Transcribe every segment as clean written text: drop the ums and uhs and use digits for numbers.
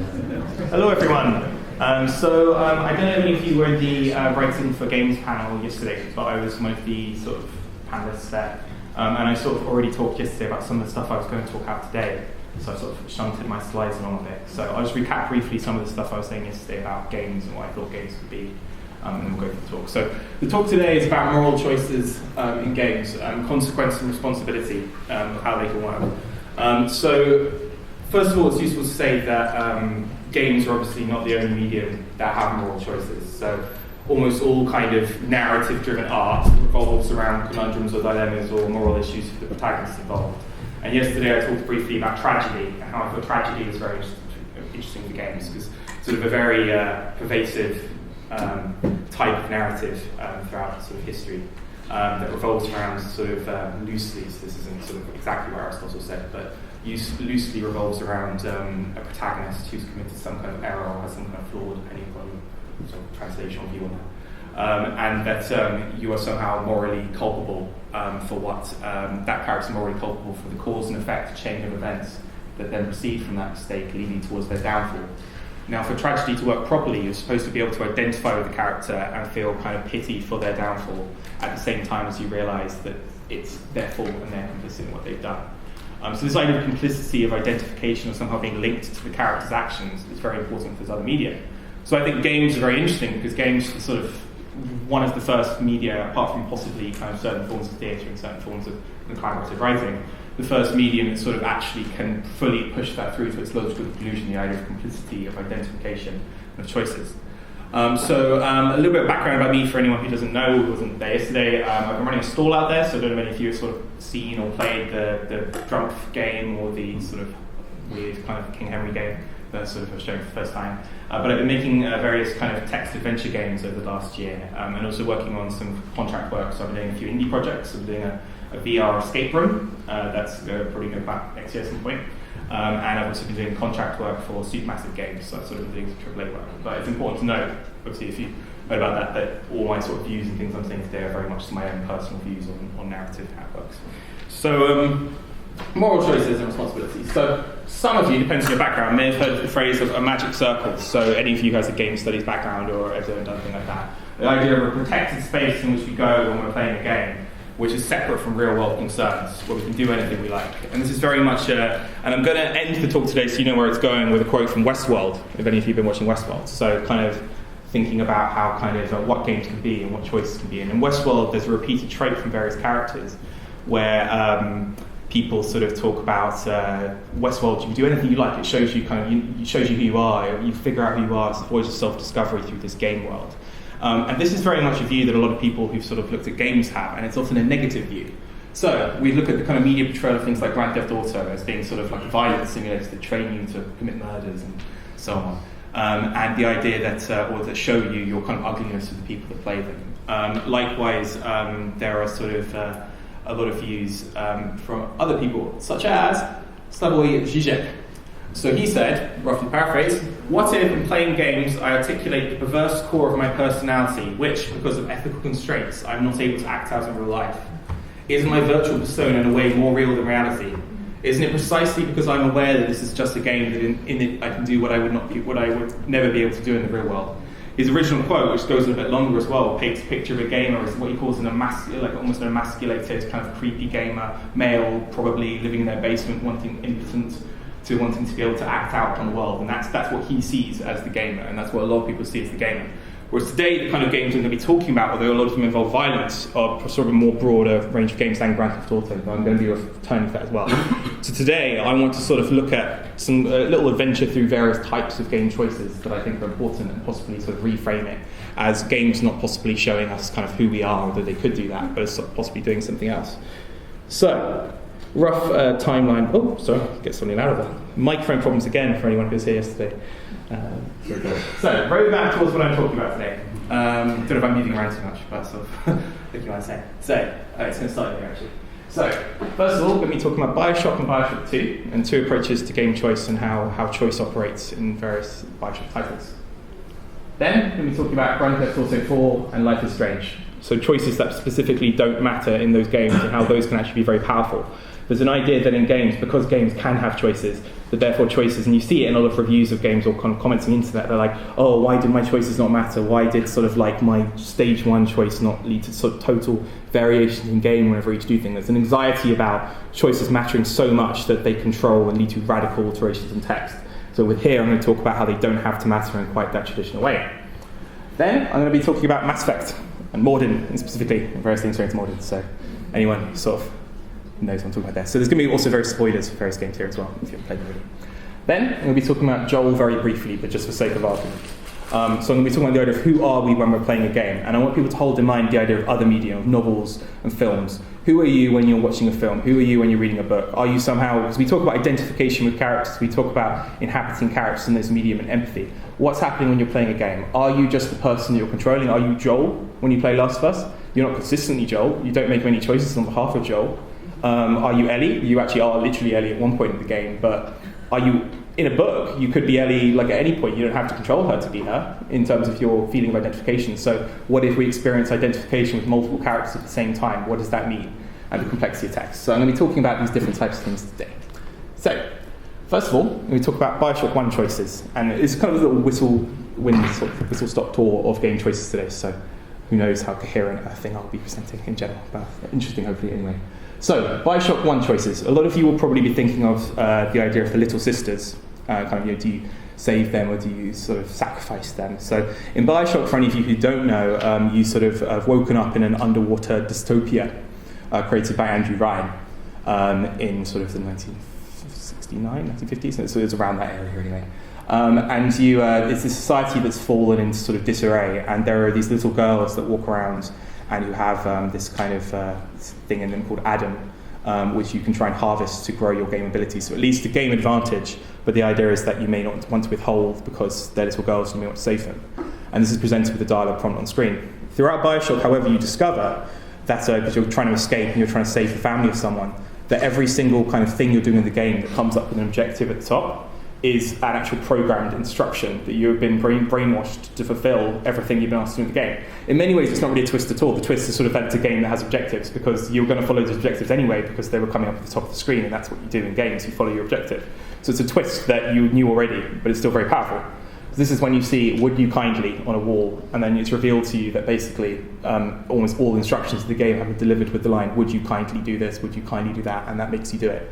Hello, everyone. I don't know if any of you were in the Writing for Games panel yesterday, but I was one of the sort of panelists there. And I sort of already talked yesterday about some of the stuff I was going to talk about today. So I sort of shunted my slides along a bit. So I'll just recap briefly some of the stuff I was saying yesterday about games and what I thought games could be. And then we'll go for the talk. So the talk today is about moral choices in games, consequence and responsibility, how they can work. So first of all, it's useful to say that games are obviously not the only medium that have moral choices. So almost all kind of narrative-driven art revolves around conundrums or dilemmas or moral issues for the protagonists involved. And yesterday I talked briefly about tragedy and how I thought tragedy is very interesting for games because it's sort of a very pervasive type of narrative throughout sort of history that revolves around sort of loosely, so this isn't sort of exactly what Aristotle said, but loosely revolves around a protagonist who's committed some kind of error or has some kind of flaw, depending upon sort of translational view on that. And that you are somehow morally culpable for what that character is morally culpable for the cause and effect chain of events that then proceed from that mistake, leading towards their downfall. Now, for tragedy to work properly, you're supposed to be able to identify with the character and feel kind of pity for their downfall at the same time as you realise that it's their fault and they're complicit in what they've done. So this idea of complicity, of identification, or somehow being linked to the character's actions is very important for this other media. So I think games are very interesting because games are sort of one of the first media, apart from possibly kind of certain forms of theatre and certain forms of collaborative writing, the first medium that sort of actually can fully push that through to its logical conclusion, the idea of complicity, of identification, of choices. A little bit of background about me for anyone who doesn't know, who wasn't there yesterday. I've been running a stall out there, so I don't know if any of you have sort of seen or played the Drumpf game or the sort of weird kind of King Henry game that sort of I was showing for the first time. But I've been making various kind of text adventure games over the last year, and also working on some contract work. So I've been doing a few indie projects. I'm doing a VR escape room that's probably going back next year at some point. And I've also been doing contract work for Supermassive games, so I've sort of been doing some AAA work. But it's important to know, obviously, if you heard about that all my sort of views and things I'm saying today are very much my own personal views on narrative and how it works. So, moral choices and responsibilities. So, some of you, depending on your background, may have heard the phrase of a magic circle. So, any of you who has a game studies background or has done anything like that. The idea of a protected space in which we go when we're playing a game, which is separate from real-world concerns, where we can do anything we like. And this is very much, and I'm going to end the talk today so you know where it's going with a quote from Westworld, if any of you have been watching Westworld. So kind of thinking about how kind of what games can be and what choices can be. And in Westworld, there's a repeated trait from various characters where people sort of talk about Westworld, you can do anything you like. It shows you it shows you who you are. You figure out who you are. It's always a self-discovery through this game world. And this is very much a view that a lot of people who've sort of looked at games have, and it's often a negative view. So we look at the kind of media portrayal of things like Grand Theft Auto as being sort of like violence simulators that train you to commit murders and so on. And the idea that, or that show you your kind of ugliness to the people that play them. Likewise, there are sort of a lot of views from other people, such as Slavoj Žižek. So he said, roughly paraphrase, what if in playing games I articulate the perverse core of my personality, which, because of ethical constraints, I'm not able to act out in real life? Isn't my virtual persona in a way more real than reality? Isn't it precisely because I'm aware that this is just a game that in it I can do what I would never be able to do in the real world? His original quote, which goes a bit longer as well, paints a picture of a gamer as what he calls almost an emasculated, kind of creepy gamer, male, probably living in their basement, impotent to wanting to be able to act out on the world, and that's what he sees as the gamer, and that's what a lot of people see as the gamer. Whereas today, the kind of games I'm going to be talking about, although a lot of them involve violence, are sort of a more broader range of games than Grand Theft Auto, but I'm going to be returning to that as well. So today, I want to sort of look at some little adventure through various types of game choices that I think are important and possibly sort of reframe it as games not possibly showing us kind of who we are, although they could do that, but as possibly doing something else. So, rough timeline. Oh, sorry, get something out of that. Microphone problems again for anyone who was here yesterday. So, very back towards what I'm talking about today. Don't know if I'm moving around too much, but sort of thinking what I'm saying. So, it's going to start here actually. So, first of all, we're going to be talking about Bioshock and Bioshock 2, and two approaches to game choice and how choice operates in various Bioshock titles. Then, we're going to be talking about Grand Theft Auto 4 and Life is Strange. So choices that specifically don't matter in those games and how those can actually be very powerful. There's an idea that in games, because games can have choices, that therefore choices, and you see it in a lot of reviews of games or kind of comments on the internet, they're like, oh, why did my choices not matter? Why did sort of like my stage 1 choice not lead to sort of total variations in game whenever each do thing? There's an anxiety about choices mattering so much that they control and lead to radical alterations in text. So with here, I'm going to talk about how they don't have to matter in quite that traditional way. Then I'm going to be talking about Mass Effect and Morden, and specifically various things related to Morden. So anyone sort of knows what I'm talking about there. So there's going to be also various spoilers for various games here as well, if you haven't played them already. Then I'm going to be talking about Joel very briefly, but just for sake of argument. So I'm going to be talking about the idea of who are we when we're playing a game, and I want people to hold in mind the idea of other media, of novels and films. Who are you when you're watching a film? Who are you when you're reading a book? Are you somehow, because we talk about identification with characters, we talk about inhabiting characters in this medium and empathy. What's happening when you're playing a game? Are you just the person that you're controlling? Are you Joel when you play Last of Us? You're not consistently Joel. You don't make many choices on behalf of Joel. Are you Ellie? You actually are literally Ellie at one point in the game, but are you in a book? You could be Ellie like at any point. You don't have to control her to be her in terms of your feeling of identification. So what if we experience identification with multiple characters at the same time? What does that mean? And the complexity of text. So I'm going to be talking about these different types of things today. So first of all, I'm going to talk about Bioshock 1 choices. And it's kind of a little whistle-stop tour of game choices today. So who knows how coherent a thing I'll be presenting in general. But interesting, hopefully, anyway. So, Bioshock 1 choices. A lot of you will probably be thinking of the idea of the little sisters. Do you save them or do you sort of sacrifice them? So, in Bioshock, for any of you who don't know, you sort of have woken up in an underwater dystopia created by Andrew Ryan in sort of the 1969, 1950s. So it was around that area anyway. And it's this society that's fallen into sort of disarray, and there are these little girls that walk around and who have this kind of thing in them called Adam, which you can try and harvest to grow your game ability. So at least a game advantage, but the idea is that you may not want to withhold because they're little girls and you may want to save them. And this is presented with a dialogue prompt on screen. Throughout Bioshock, however, you discover that because you're trying to escape and you're trying to save the family of someone, that every single kind of thing you're doing in the game that comes up with an objective at the top is an actual programmed instruction that you have been brainwashed to fulfill everything you've been asked to do in the game. In many ways, it's not really a twist at all. The twist is sort of that it's a game that has objectives because you're going to follow those objectives anyway because they were coming up at the top of the screen, and that's what you do in games. You follow your objective. So it's a twist that you knew already, but it's still very powerful. This is when you see "Would you kindly" on a wall, and then it's revealed to you that basically almost all the instructions of the game have been delivered with the line "Would you kindly do this? Would you kindly do that?" and that makes you do it.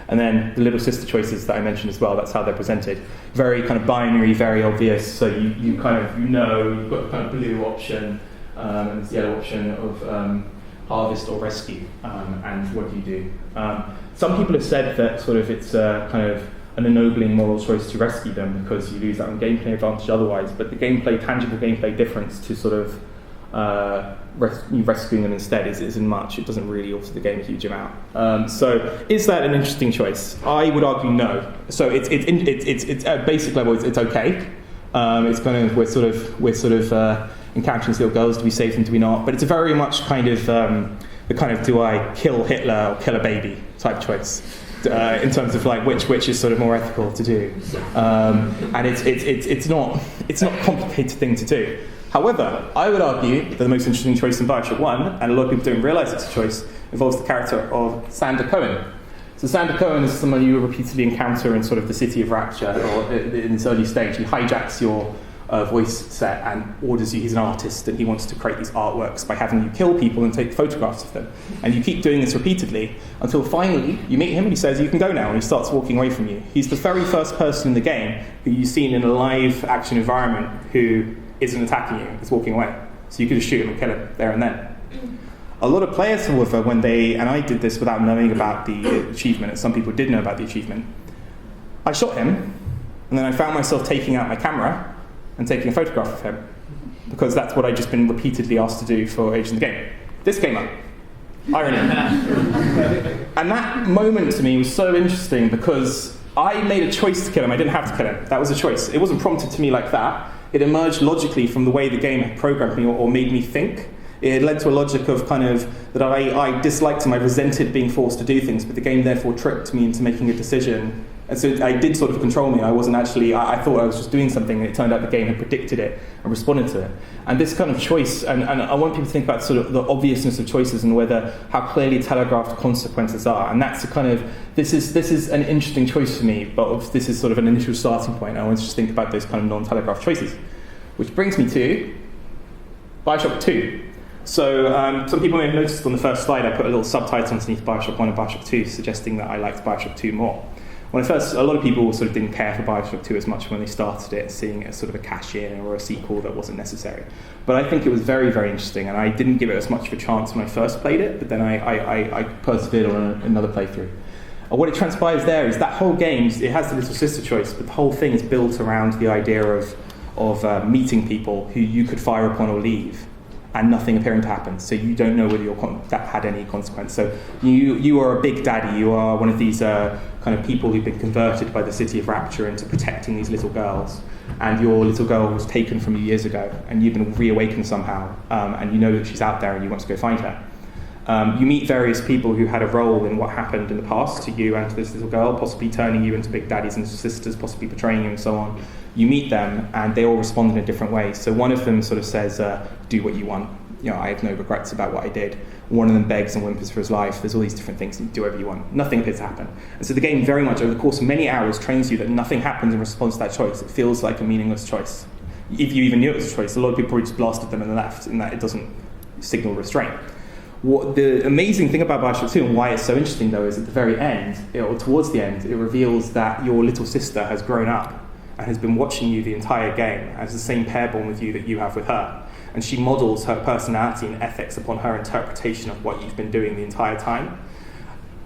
And then the little sister choices that I mentioned as well, that's how they're presented. Very kind of binary, very obvious. So you kind of, you've got the kind of blue option and the yellow option of harvest or rescue. And what do you do? Some people have said that sort of it's kind of an ennobling moral choice to rescue them because you lose out on gameplay advantage otherwise. But the tangible gameplay difference to sort of rescuing them instead isn't much. It doesn't really alter the game a huge amount. So is that an interesting choice? I would argue no. So it's at basic level it's okay. It's kind of we're sort of encountering these little girls. Do we save them? Do we not? But it's a very much kind of the kind of do I kill Hitler or kill a baby type choice. In terms of like which is sort of more ethical to do, and it's not a complicated thing to do. However, I would argue that the most interesting choice in Bioshock 1, and a lot of people don't realise it's a choice, involves the character of Sander Cohen. So Sander Cohen is someone you will repeatedly encounter in sort of the City of Rapture, or in this early stage. He hijacks your voice set and orders you. He's an artist, and he wants to create these artworks by having you kill people and take photographs of them. And you keep doing this repeatedly until finally you meet him and he says, "You can go now," and he starts walking away from you. He's the very first person in the game who you've seen in a live action environment who isn't attacking you, is walking away. So you could just shoot him and kill him there and then. A lot of players, however, and I did this without knowing about the achievement, and some people did know about the achievement, I shot him, and then I found myself taking out my camera and taking a photograph of him, because that's what I'd just been repeatedly asked to do for ages in the game. This came up. Irony. And that moment to me was so interesting because I made a choice to kill him. I didn't have to kill him. That was a choice. It wasn't prompted to me like that. It emerged logically from the way the game had programmed me or made me think. It led to a logic of kind of that I disliked him, I resented being forced to do things, but the game therefore tricked me into making a decision And so it did sort of control me. I wasn't actually, I thought I was just doing something, and it turned out the game had predicted it and responded to it. And this kind of choice, and I want people to think about sort of the obviousness of choices and how clearly telegraphed consequences are. And that's a kind of, this is an interesting choice for me, but this is sort of an initial starting point. I want to just think about those kind of non-telegraphed choices. Which brings me to Bioshock 2. So some people may have noticed on the first slide I put a little subtitle underneath Bioshock 1 and Bioshock 2 suggesting that I liked Bioshock 2 more. When a lot of people sort of didn't care for Bioshock 2 as much when they started it, seeing it as sort of a cash-in or a sequel that wasn't necessary. But I think it was very, very interesting, and I didn't give it as much of a chance when I first played it, but then I persevered on another playthrough. And what it transpires there is that whole game, it has the little sister choice, but the whole thing is built around the idea of meeting people who you could fire upon or leave, and nothing appearing to happen. So you don't know whether that had any consequence. So you are a big daddy. You are one of these kind of people who've been converted by the city of Rapture into protecting these little girls. And your little girl was taken from you years ago, and you've been reawakened somehow, and you know that she's out there and you want to go find her. You meet various people who had a role in what happened in the past to you and to this little girl, possibly turning you into big daddies and sisters, possibly betraying you and so on. You meet them, and they all respond in a different way. So one of them sort of says, do what you want. I have no regrets about what I did. One of them begs and whimpers for his life. There's all these different things, and do whatever you want. Nothing appears to happen. And so the game very much, over the course of many hours, trains you that nothing happens in response to that choice. It feels like a meaningless choice. If you even knew it was a choice, a lot of people probably just blasted them and left, in that it doesn't signal restraint. What the amazing thing about Bioshock 2 and why it's so interesting, though, is at the very end, or towards the end, it reveals that your little sister has grown up and has been watching you the entire game as the same pair born with you that you have with her. And she models her personality and ethics upon her interpretation of what you've been doing the entire time.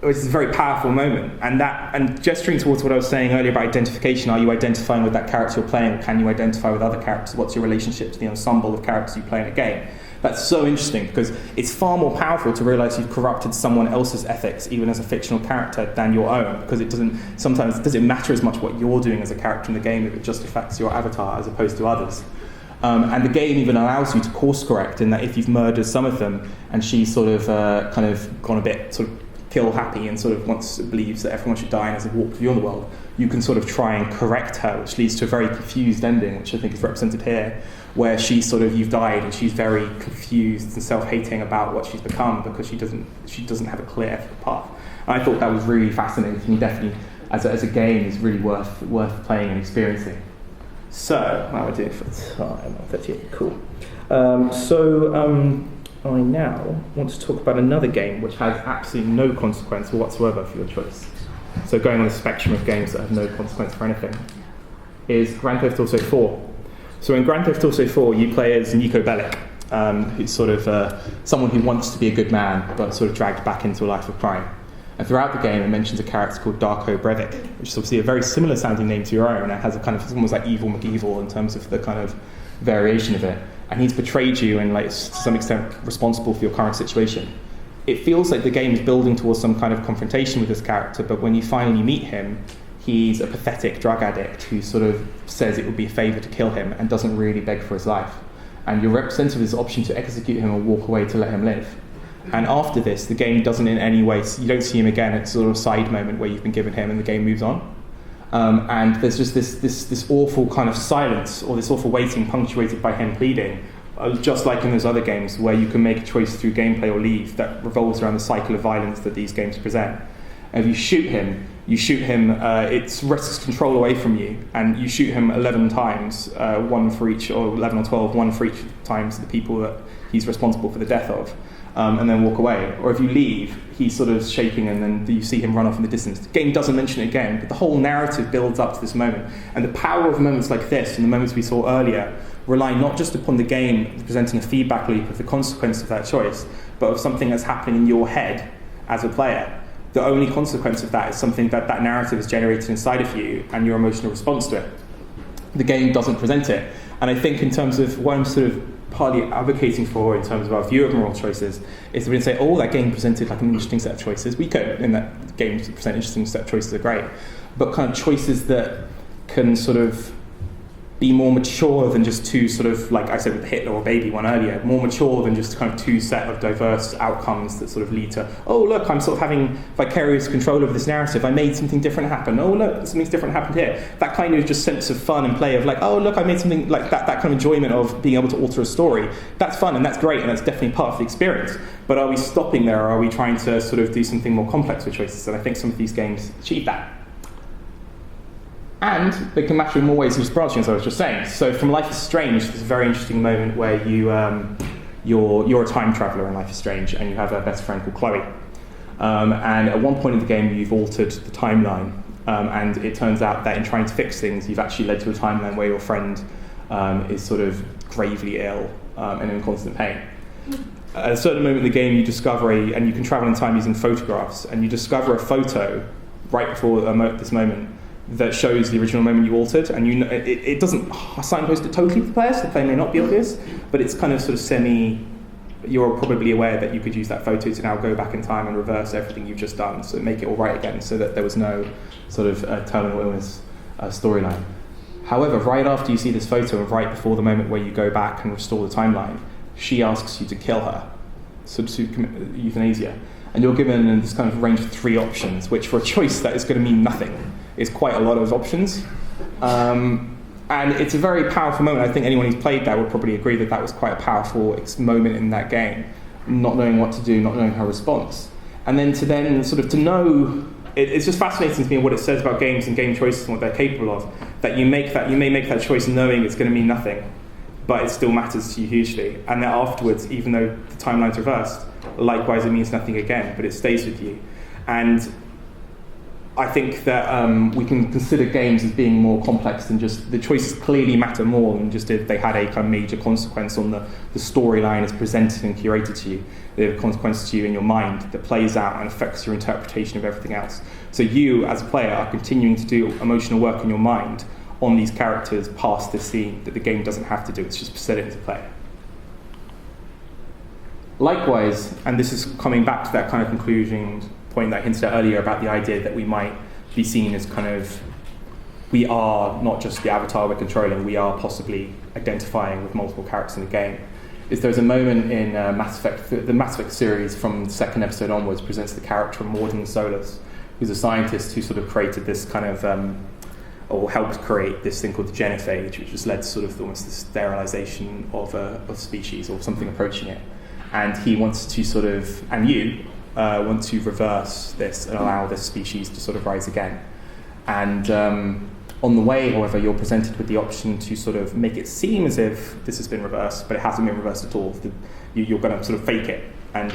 It's a very powerful moment. And gesturing towards what I was saying earlier about identification, are you identifying with that character you're playing, or can you identify with other characters? What's your relationship to the ensemble of characters you play in a game? That's so interesting, because it's far more powerful to realize you've corrupted someone else's ethics, even as a fictional character, than your own, because it doesn't matter as much what you're doing as a character in the game if it just affects your avatar as opposed to others. And the game even allows you to course correct, in that if you've murdered some of them and she's sort of kind of gone a bit sort of kill happy and sort of believes that everyone should die and has a walk beyond the world, you can sort of try and correct her, which leads to a very confused ending, which I think is represented here, where you've died and she's very confused and self-hating about what she's become because she doesn't have a clear ethical path. And I thought that was really fascinating, and definitely as a game is really worth playing and experiencing. So, how am I doing for time? 38, cool. I now want to talk about another game which has absolutely no consequence whatsoever for your choice. So going on the spectrum of games that have no consequence for anything is Grand Theft Auto 4. So in Grand Theft Auto 4, you play as Niko Bellic, who's sort of someone who wants to be a good man, but sort of dragged back into a life of crime. And throughout the game, it mentions a character called Darko Breivik, which is obviously a very similar sounding name to your own, and it has a kind of, it's almost like Evil McEvil in terms of the kind of variation of it. And he's betrayed you and, like, to some extent, responsible for your current situation. It feels like the game is building towards some kind of confrontation with this character, but when you finally meet him, he's a pathetic drug addict who sort of says it would be a favour to kill him and doesn't really beg for his life. And you're represented with this option to execute him or walk away to let him live. And after this, the game doesn't in any way, you don't see him again. It's a sort of side moment where you've been given him and the game moves on. And there's just this awful kind of silence, or this awful waiting punctuated by him pleading, just like in those other games where you can make a choice through gameplay or leave that revolves around the cycle of violence that these games present. And if you shoot him, it wrests control away from you, and you shoot him 11 times, one for each, or 11 or 12, one for each times the people that he's responsible for the death of. And then walk away. Or if you leave, he's sort of shaking and then you see him run off in the distance. The game doesn't mention it again, but the whole narrative builds up to this moment. And the power of moments like this, and the moments we saw earlier, rely not just upon the game presenting a feedback loop of the consequence of that choice, but of something that's happening in your head as a player. The only consequence of that is something that narrative has generated inside of you and your emotional response to it. The game doesn't present it. And I think in terms of what I'm sort of partly advocating for in terms of our view of moral choices is that we can say, oh, that game presented like an interesting set of choices. We could, in that games present interesting set of choices are great, but kind of choices that can sort of be more mature than just two sort of, like I said with the Hitler or Baby one earlier, more mature than just kind of two set of diverse outcomes that sort of lead to, oh look, I'm sort of having vicarious control over this narrative, I made something different happen, oh look, something different happened here. That kind of just sense of fun and play of like, oh look, I made something, like that kind of enjoyment of being able to alter a story, that's fun and that's great and that's definitely part of the experience. But are we stopping there, or are we trying to sort of do something more complex with choices? And I think some of these games achieve that. And they can matter in more ways than just branching, as I was just saying. So from Life is Strange, there's a very interesting moment where you're a time traveller in Life is Strange, and you have a best friend called Chloe. And at one point in the game, you've altered the timeline, and it turns out that in trying to fix things, you've actually led to a timeline where your friend is sort of gravely ill and in constant pain. At a certain moment in the game, you discover and you can travel in time using photographs, and you discover a photo right before this moment that shows the original moment you altered, and it doesn't signpost it totally to the player, so the player may not be obvious, but it's kind of sort of you're probably aware that you could use that photo to now go back in time and reverse everything you've just done, so make it all right again, so that there was no sort of terminal illness storyline. However, right after you see this photo and right before the moment where you go back and restore the timeline, she asks you to kill her, so to commit euthanasia. And you're given this kind of range of 3 options, which for a choice that is going to mean nothing is quite a lot of options. And it's a very powerful moment. I think anyone who's played that would probably agree that that was quite a powerful moment in that game, not knowing what to do, not knowing her response. And then to know, it's just fascinating to me what it says about games and game choices and what they're capable of, that you may make that choice knowing it's going to mean nothing, but it still matters to you hugely. And then afterwards, even though the timeline's reversed, likewise it means nothing again, but it stays with you. And I think that we can consider games as being more complex than just, the choices clearly matter more than just if they had a kind of major consequence on the storyline as presented and curated to you. They have consequences to you in your mind that plays out and affects your interpretation of everything else. So you, as a player, are continuing to do emotional work in your mind on these characters past this scene that the game doesn't have to do, it's just set it into play. Likewise, and this is coming back to that kind of conclusion point that I hinted at earlier about the idea that we might be seen as kind of, we are not just the avatar we're controlling, we are possibly identifying with multiple characters in the game. Is there's a moment in Mass Effect, the Mass Effect series from the 2nd episode onwards presents the character of Morden Solus, who's a scientist who sort of created this kind of, or helped create this thing called the genophage, which has led to sort of almost the sterilization of species or something approaching it. And he wants to sort of, and you want to reverse this and allow this species to sort of rise again. And on the way, however, you're presented with the option to sort of make it seem as if this has been reversed, but it hasn't been reversed at all. You're going to sort of fake it, and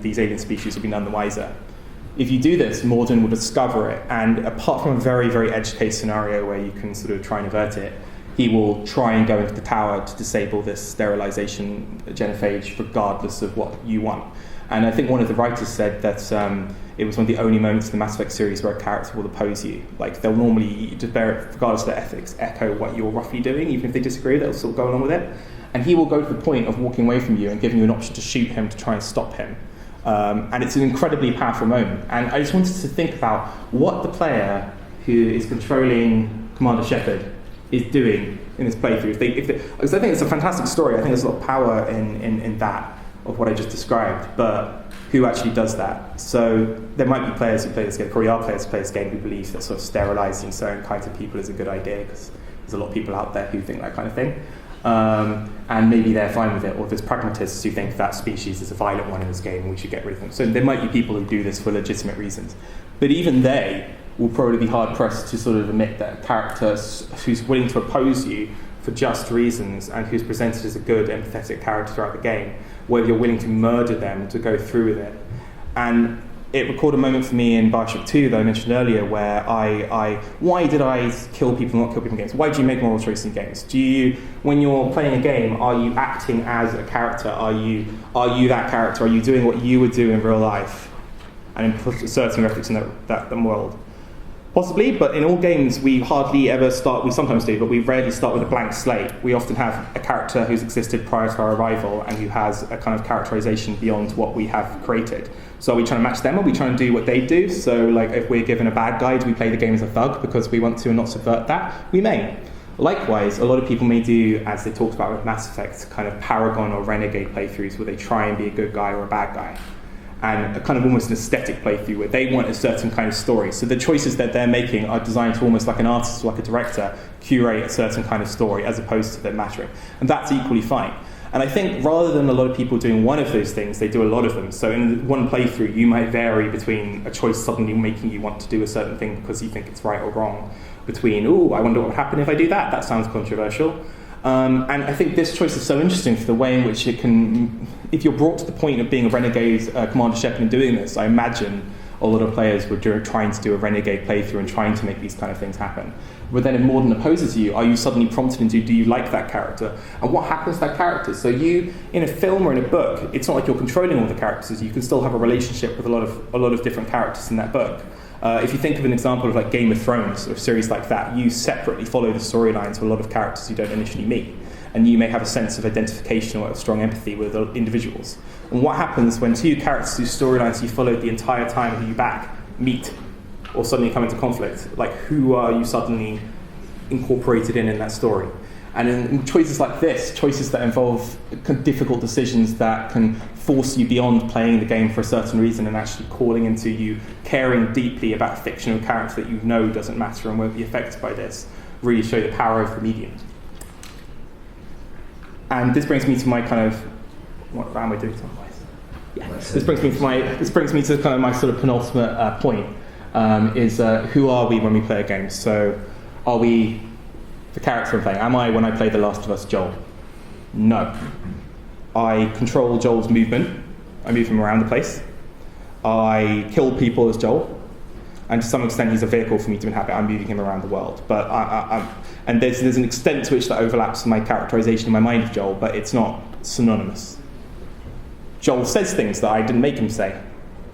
these alien species will be none the wiser. If you do this, Morden will discover it, and apart from a very, very edge case scenario where you can sort of try and avert it, he will try and go into the tower to disable this sterilization genophage regardless of what you want. And I think one of the writers said that it was one of the only moments in the Mass Effect series where a character will oppose you. Like, they'll normally, regardless of their ethics, echo what you're roughly doing, even if they disagree, they'll sort of go along with it. And he will go to the point of walking away from you and giving you an option to shoot him to try and stop him. And it's an incredibly powerful moment. And I just wanted to think about what the player who is controlling Commander Shepard is doing in this playthrough. Because I think it's a fantastic story. I think there's a lot of power in that, of what I just described, but who actually does that? So there might be players who play this game, probably are players who play this game who believe that sort of sterilizing certain kinds of people is a good idea, because there's a lot of people out there who think that kind of thing. And maybe they're fine with it, or there's pragmatists who think that species is a violent one in this game and we should get rid of them. So there might be people who do this for legitimate reasons. But even they will probably be hard-pressed to sort of admit that a character who's willing to oppose you for just reasons and who's presented as a good, empathetic character throughout the game, whether you're willing to murder them to go through with it. And it recorded a moment for me in Bioshock 2 that I mentioned earlier where why did I kill people, not kill people in games? Why do you make moral choices in games? When you're playing a game, are you acting as a character? Are you that character? Are you doing what you would do in real life and inserting reference in that world? Possibly, but in all games we hardly ever start, we sometimes do, but we rarely start with a blank slate. We often have a character who's existed prior to our arrival and who has a kind of characterization beyond what we have created. So are we trying to match them, or are we trying to do what they do? So like if we're given a bad guy, do we play the game as a thug because we want to and not subvert that? We may. Likewise, a lot of people may do, as they talked about with Mass Effect, kind of Paragon or Renegade playthroughs where they try and be a good guy or a bad guy. And a kind of almost an aesthetic playthrough where they want a certain kind of story. So the choices that they're making are designed to almost like an artist or like a director curate a certain kind of story as opposed to them mattering. And that's equally fine. And I think rather than a lot of people doing one of those things, they do a lot of them. So in one playthrough, you might vary between a choice suddenly making you want to do a certain thing because you think it's right or wrong, between, ooh, I wonder what would happen if I do that. That sounds controversial. And I think this choice is so interesting for the way in which it can, if you're brought to the point of being a Renegade Commander Shepard and doing this, I imagine a lot of players were trying to do a Renegade playthrough and trying to make these kind of things happen. But then if Morden opposes you, are you suddenly prompted into, do you like that character? And what happens to that character? So you, in a film or in a book, it's not like you're controlling all the characters. You can still have a relationship with a lot of different characters in that book. If you think of an example of like Game of Thrones or a series like that, you separately follow the storylines of a lot of characters you don't initially meet. And you may have a sense of identification or a strong empathy with individuals. And what happens when two characters whose storylines you followed the entire time who you back meet or suddenly come into conflict? Like, who are you suddenly incorporated in that story? And in choices like this, choices that involve difficult decisions that can force you beyond playing the game for a certain reason and actually calling into you caring deeply about a fictional character that you know doesn't matter and won't be affected by this, really show the power of the medium. And this brings me to my kind of, what am I doing time-wise? Yeah. This brings me to kind of my sort of penultimate point, is who are we when we play a game? So are we the character I'm playing? Am I, when I play The Last of Us, Joel? No. I control Joel's movement. I move him around the place. I kill people as Joel. And to some extent, he's a vehicle for me to inhabit. I'm moving him around the world. But and there's an extent to which that overlaps my characterization in my mind of Joel, but it's not synonymous. Joel says things that I didn't make him say.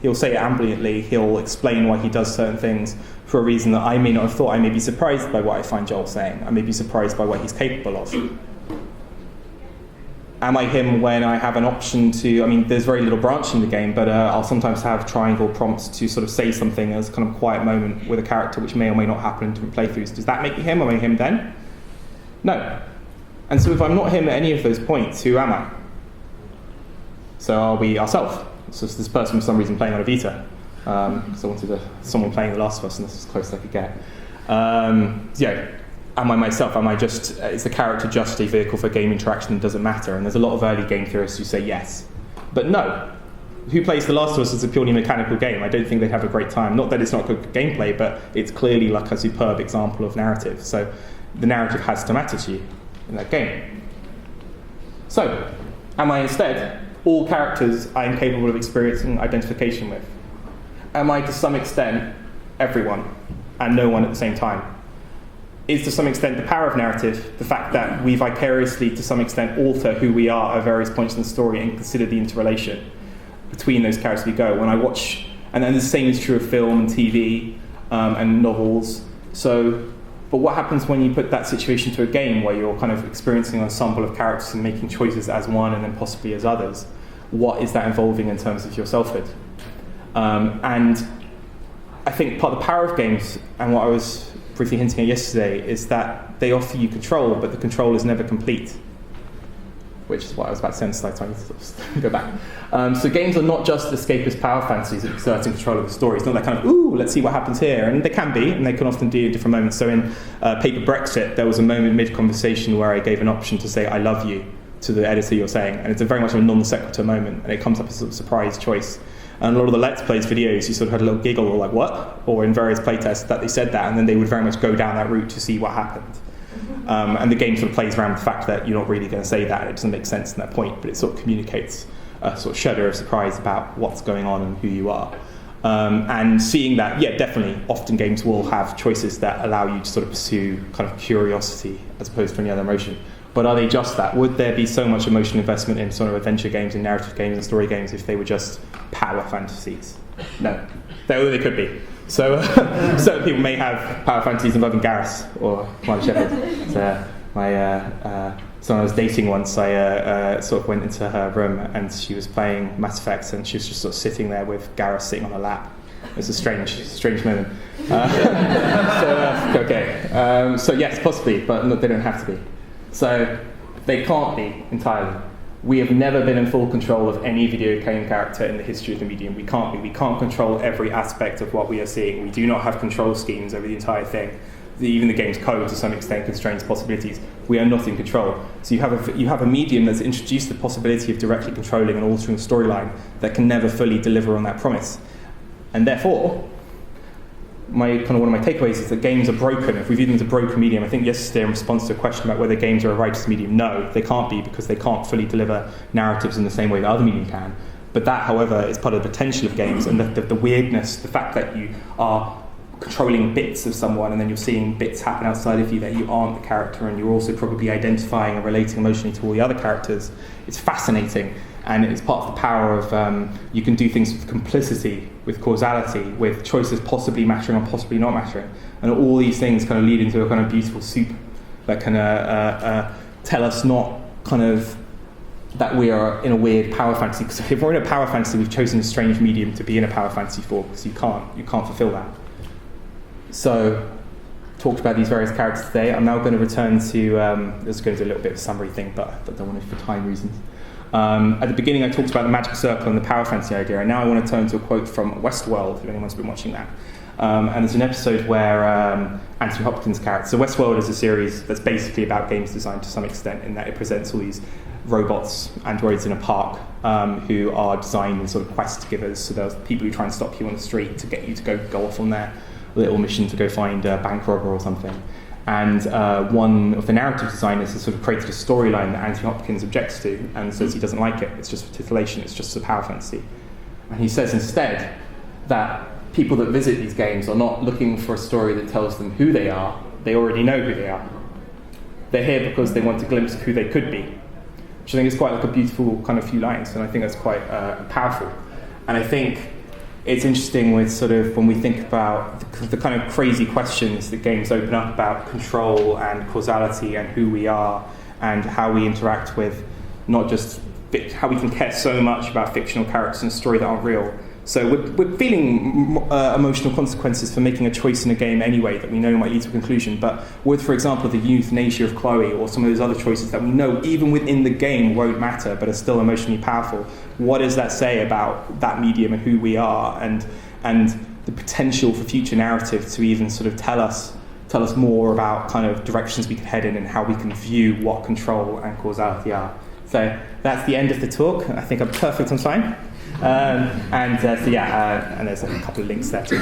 He'll say it ambiently. He'll explain why he does certain things for a reason that I may not have thought. I may be surprised by what I find Joel saying. I may be surprised by what he's capable of. Am I him when I have an option to, I mean, there's very little branch in the game, but I'll sometimes have triangle prompts to sort of say something as kind of a quiet moment with a character which may or may not happen in different playthroughs. Does that make me him? Am I him then? No. And so if I'm not him at any of those points, who am I? So are we ourselves? So this person for some reason playing on a Vita, because I wanted someone playing The Last of Us, and this is as close as I could get. Am I myself? Am I just, is the character just a vehicle for game interaction and doesn't matter? And there's a lot of early game theorists who say yes. But no. Who plays The Last of Us as a purely mechanical game? I don't think they'd have a great time. Not that it's not good gameplay, but it's clearly like a superb example of narrative. So the narrative has to matter to you in that game. So, am I instead all characters I am capable of experiencing identification with? Am I to some extent everyone and no one at the same time? Is to some extent the power of narrative, the fact that we vicariously to some extent alter who we are at various points in the story and consider the interrelation between those characters we go. When I watch, and then the same is true of film and TV and novels. So, but what happens when you put that situation to a game where you're kind of experiencing an ensemble of characters and making choices as one and then possibly as others? What is that involving in terms of your selfhood? And I think part of the power of games, and what I was briefly hinting at yesterday, is that they offer you control, but the control is never complete. Which is what I was about to say on the slide, so I need to sort of go back. So games are not just escapist power fantasies that exerting control of the story. It's not that kind of, ooh, let's see what happens here. And they can be, and they can often do at different moments. So in Paper Brexit, there was a moment mid-conversation where I gave an option to say, I love you, to the editor you're saying. And it's a very much a non-sequitur moment, and it comes up as a sort of surprise choice. And a lot of the Let's Plays videos, you sort of had a little giggle or like, what? Or in various playtests that they said that, and then they would very much go down that route to see what happened. And the game sort of plays around with the fact that you're not really going to say that. It doesn't make sense in that point, but it sort of communicates a sort of shudder of surprise about what's going on and who you are. And seeing that, yeah, definitely, often games will have choices that allow you to sort of pursue kind of curiosity as opposed to any other emotion. But are they just that? Would there be so much emotional investment in sort of adventure games and narrative games and story games if they were just power fantasies? No. They could be. So certain people may have power fantasies involving Garrus or Commander Shepard. So someone I was dating once, I sort of went into her room and she was playing Mass Effect and she was just sort of sitting there with Garrus sitting on her lap. It was a strange moment. Okay. So yes, possibly, but they don't have to be. So they can't be entirely. We have never been in full control of any video game character in the history of the medium. We can't be. We can't control every aspect of what we are seeing. We do not have control schemes over the entire thing. Even the game's code, to some extent, constrains possibilities. We are not in control. So you have a medium that's introduced the possibility of directly controlling and altering the storyline that can never fully deliver on that promise. And therefore, one of my takeaways is that games are broken. If we view them as a broken medium, I think yesterday in response to a question about whether games are a righteous medium, no, they can't be, because they can't fully deliver narratives in the same way that other medium can. But that, however, is part of the potential of games, and the weirdness, the fact that you are controlling bits of someone and then you're seeing bits happen outside of you that you aren't the character, and you're also probably identifying and relating emotionally to all the other characters. It's fascinating, and it's part of the power of you can do things with complicity, with causality, with choices possibly mattering or possibly not mattering, and all these things kind of lead into a kind of beautiful soup that can tell us not kind of that we are in a weird power fantasy. Because if we're in a power fantasy, we've chosen a strange medium to be in a power fantasy for, because you can't fulfill that. So, talked about these various characters today. I'm now going to return to, let's go into a little bit of a summary thing, but I don't want to for time reasons. At the beginning I talked about the magic circle and the power fantasy idea, and now I want to turn to a quote from Westworld, if anyone's been watching that. And there's an episode where Anthony Hopkins' character, so Westworld is a series that's basically about games design to some extent, in that it presents all these robots, androids in a park, who are designed as sort of quest givers. So there's people who try and stop you on the street to get you to go off on their little mission to go find a bank robber or something. And one of the narrative designers has sort of created a storyline that Anthony Hopkins objects to and says he doesn't like it. It's just for titillation, it's just a power fantasy. And he says instead that people that visit these games are not looking for a story that tells them who they are. They already know who they are. They're here because they want a glimpse of who they could be, which I think is quite like a beautiful kind of few lines, and I think that's quite powerful. And I think it's interesting with sort of when we think about the kind of crazy questions that games open up about control and causality and who we are and how we interact with not just how we can care so much about fictional characters in a story that aren't real. So we're feeling emotional consequences for making a choice in a game anyway that we know might lead to a conclusion. But with, for example, the euthanasia of Chloe or some of those other choices that we know even within the game won't matter but are still emotionally powerful, what does that say about that medium and who we are, and the potential for future narrative to even sort of tell us more about kind of directions we can head in and how we can view what control and causality are. So that's the end of the talk. I think I'm perfect on time. And there's a couple of links there to